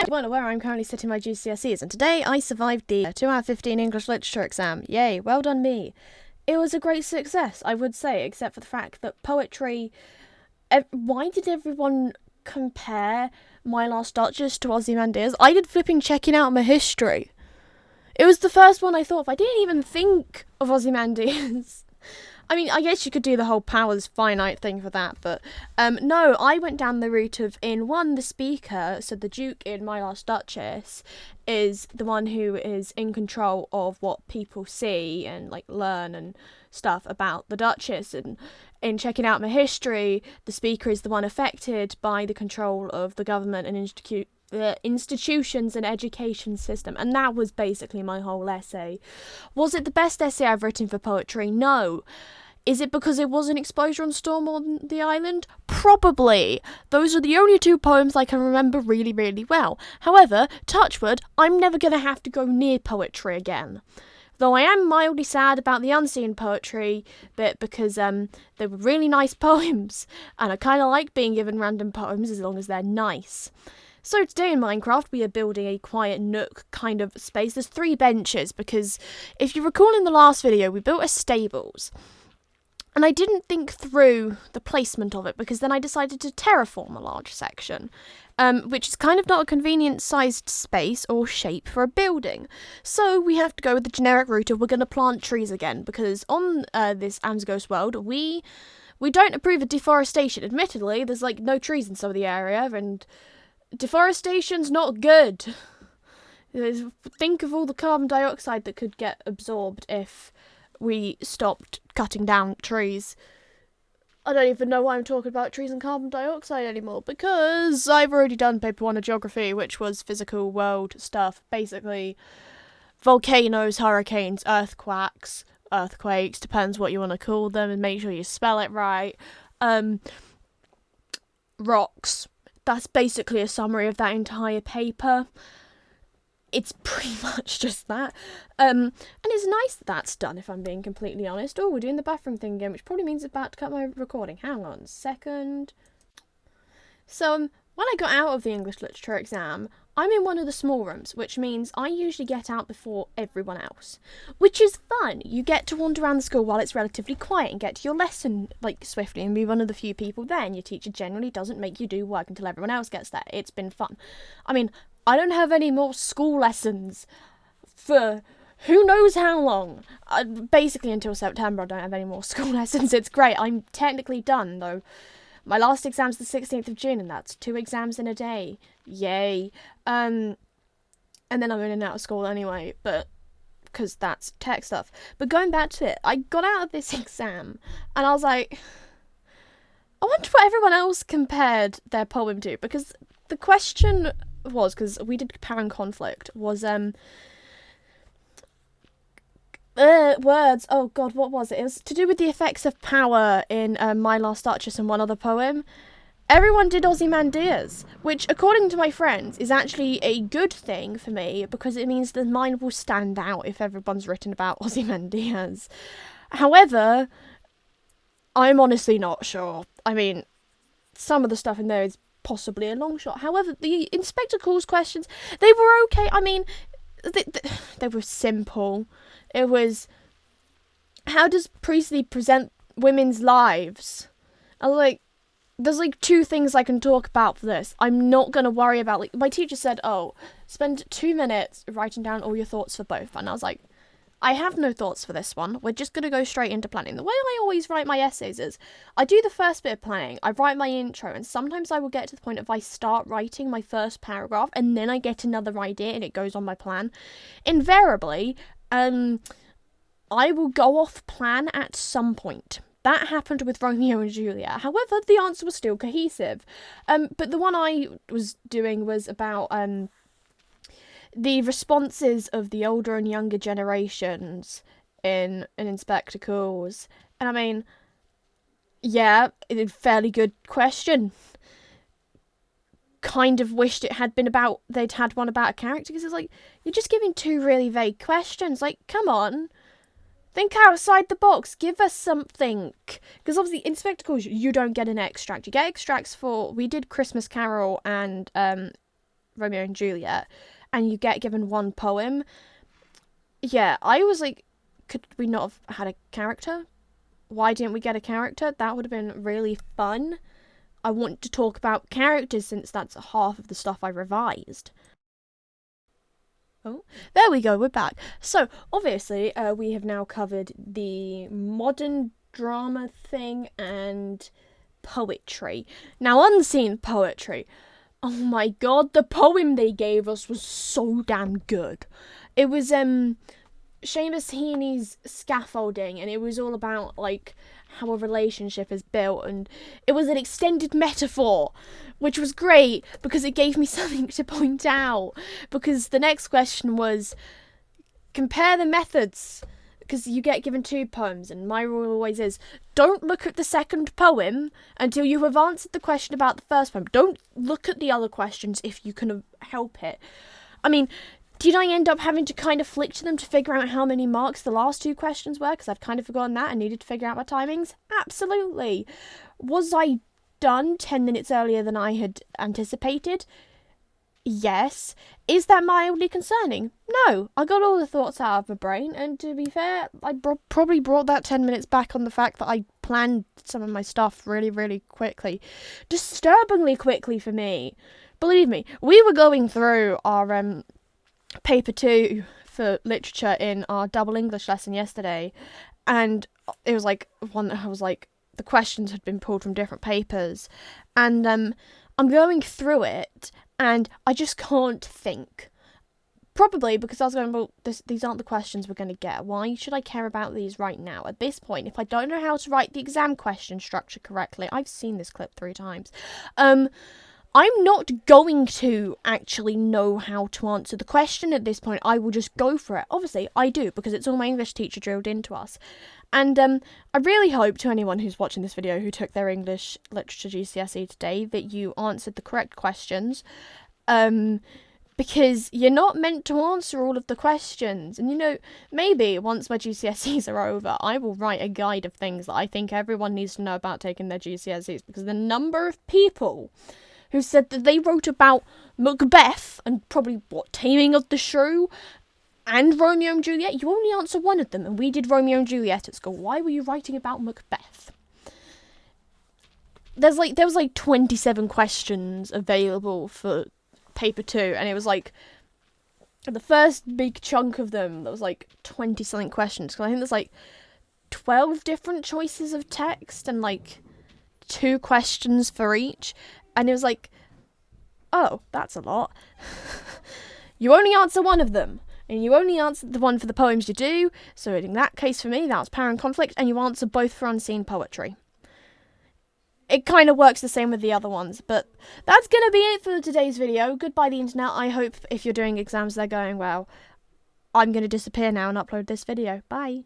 You weren't aware I'm currently sitting my GCSEs, and today I survived the 2 out of 15 English literature exam. Yay, well done me. It was a great success, I would say, except for the fact that poetry... Why did everyone compare My Last Duchess to Ozymandias? I did flipping checking out my history. It was the first one I thought of. I didn't even think of Ozymandias. I mean, I guess you could do the whole powers finite thing for that, but no, I went down the route of, the speaker, so the Duke in My Last Duchess, is the one who is in control of what people see and, learn and stuff about the Duchess, and in checking out my history, the speaker is the one affected by the control of the government and institutions and education system, and that was basically my whole essay. Was it the best essay I've written for poetry? No. Is it because it was an exposure on Storm on the Island? Probably. Those are the only 2 poems I can remember really, really well. However, touchwood, I'm never going to have to go near poetry again. Though I am mildly sad about the unseen poetry bit, because they were really nice poems, and I kind of like being given random poems as long as they're nice. So today in Minecraft, we are building a quiet nook kind of space. There's 3 benches, because if you recall in the last video, we built a stables. And I didn't think through the placement of it, because then I decided to terraform a large section, which is kind of not a convenient sized space or shape for a building. So we have to go with the generic route of we're going to plant trees again, because on this ams.a world, we don't approve of deforestation. Admittedly, there's no trees in some of the area, and deforestation's not good. Think of all the carbon dioxide that could get absorbed if we stopped cutting down trees. I don't even know why I'm talking about trees and carbon dioxide anymore, because I've already done paper 1 of geography, which was physical world stuff. Basically, volcanoes, hurricanes, earthquakes, depends what you want to call them, and make sure you spell it right. Rocks. That's basically a summary of that entire paper. It's pretty much just that. And it's nice that that's done, if I'm being completely honest. Oh, we're doing the bathroom thing again, which probably means it's about to cut my recording. Hang on a second. So, when I got out of the English literature exam, I'm in one of the small rooms, which means I usually get out before everyone else. Which is fun. You get to wander around the school while it's relatively quiet and get to your lesson, swiftly, and be one of the few people there, and your teacher generally doesn't make you do work until everyone else gets there. It's been fun. I mean, I don't have any more school lessons for who knows how long. Basically until September I don't have any more school lessons. It's great. I'm technically done, though. My last exam's the 16th of June, and that's 2 exams in a day. Yay. And then I'm in and out of school anyway, but because that's tech stuff. But going back to it, I got out of this exam, and I was like, I wonder what everyone else compared their poem to, because the question was, because we did compare and conflict, was words. Oh god, what was it? It was to do with the effects of power in My Last Duchess and one other poem. Everyone did Ozymandias, which, according to my friends, is actually a good thing for me, because it means that mine will stand out if everyone's written about Ozymandias. However, I'm honestly not sure. I mean, some of the stuff in there is possibly a long shot. However, the Inspector Calls questions, they were okay. I mean, they were simple. It was, how does Priestley present women's lives? I was like, there's 2 things I can talk about for this. I'm not going to worry about, my teacher said, spend 2 minutes writing down all your thoughts for both. And I was like, I have no thoughts for this one. We're just going to go straight into planning. The way I always write my essays is, I do the first bit of planning, I write my intro, and sometimes I will get to the point of I start writing my first paragraph, and then I get another idea, and it goes on my plan. Invariably, I will go off plan at some point. That happened with Romeo and Juliet. However, the answer was still cohesive. But the one I was doing was about the responses of the older and younger generations in Inspector Calls. And I mean, yeah, it's a fairly good question. Kind of wished it had been about, they'd had one about a character, because it's you're just giving 2 really vague questions. Come on. Think outside the box. Give us something. Because obviously, in Spectacles, you don't get an extract. You get extracts for... We did Christmas Carol and Romeo and Juliet, and you get given one poem. Yeah, I was like, could we not have had a character? Why didn't we get a character? That would have been really fun. I want to talk about characters since that's half of the stuff I revised. Oh, there we go, we're back. So, obviously, we have now covered the modern drama thing and poetry. Now, unseen poetry. Oh my god, the poem they gave us was so damn good. It was, Seamus Heaney's Scaffolding, and it was all about, like, how a relationship is built, and it was an extended metaphor, which was great because it gave me something to point out. Because the next question was, compare the methods, because you get given 2 poems, and my rule always is, don't look at the second poem until you have answered the question about the first poem. Don't look at the other questions if you can help it. I mean, did I end up having to kind of flick to them to figure out how many marks the last 2 questions were? Because I've kind of forgotten that and needed to figure out my timings? Absolutely. Was I done 10 minutes earlier than I had anticipated? Yes. Is that mildly concerning? No. I got all the thoughts out of my brain, and to be fair, I probably brought that 10 minutes back on the fact that I planned some of my stuff really, really quickly. Disturbingly quickly for me. Believe me, we were going through our paper 2 for literature in our double English lesson yesterday, and it was like one that I was like, the questions had been pulled from different papers, and I'm going through it and I just can't think, probably because I was going, well, these aren't the questions we're going to get. Why should I care about these right now at this point if I don't know how to write the exam question structure correctly? I've seen this clip 3 times. I'm not going to actually know how to answer the question at this point. I will just go for it. Obviously, I do, because it's all my English teacher drilled into us. And I really hope to anyone who's watching this video who took their English literature GCSE today that you answered the correct questions. Because you're not meant to answer all of the questions. And, you know, maybe once my GCSEs are over, I will write a guide of things that I think everyone needs to know about taking their GCSEs. Because the number of people who said that they wrote about Macbeth and probably, Taming of the Shrew and Romeo and Juliet, you only answer one of them, and we did Romeo and Juliet at school. Why were you writing about Macbeth? There was like 27 questions available for paper 2, and it was like the first big chunk of them, there was like 20 something questions, because I think there's like 12 different choices of text and like 2 questions for each. And it was like, oh, that's a lot. You only answer one of them. And you only answer the one for the poems you do. So in that case for me, that was Power and Conflict. And you answer both for unseen poetry. It kind of works the same with the other ones. But that's going to be it for today's video. Goodbye the internet. I hope if you're doing exams they're going well. I'm going to disappear now and upload this video. Bye.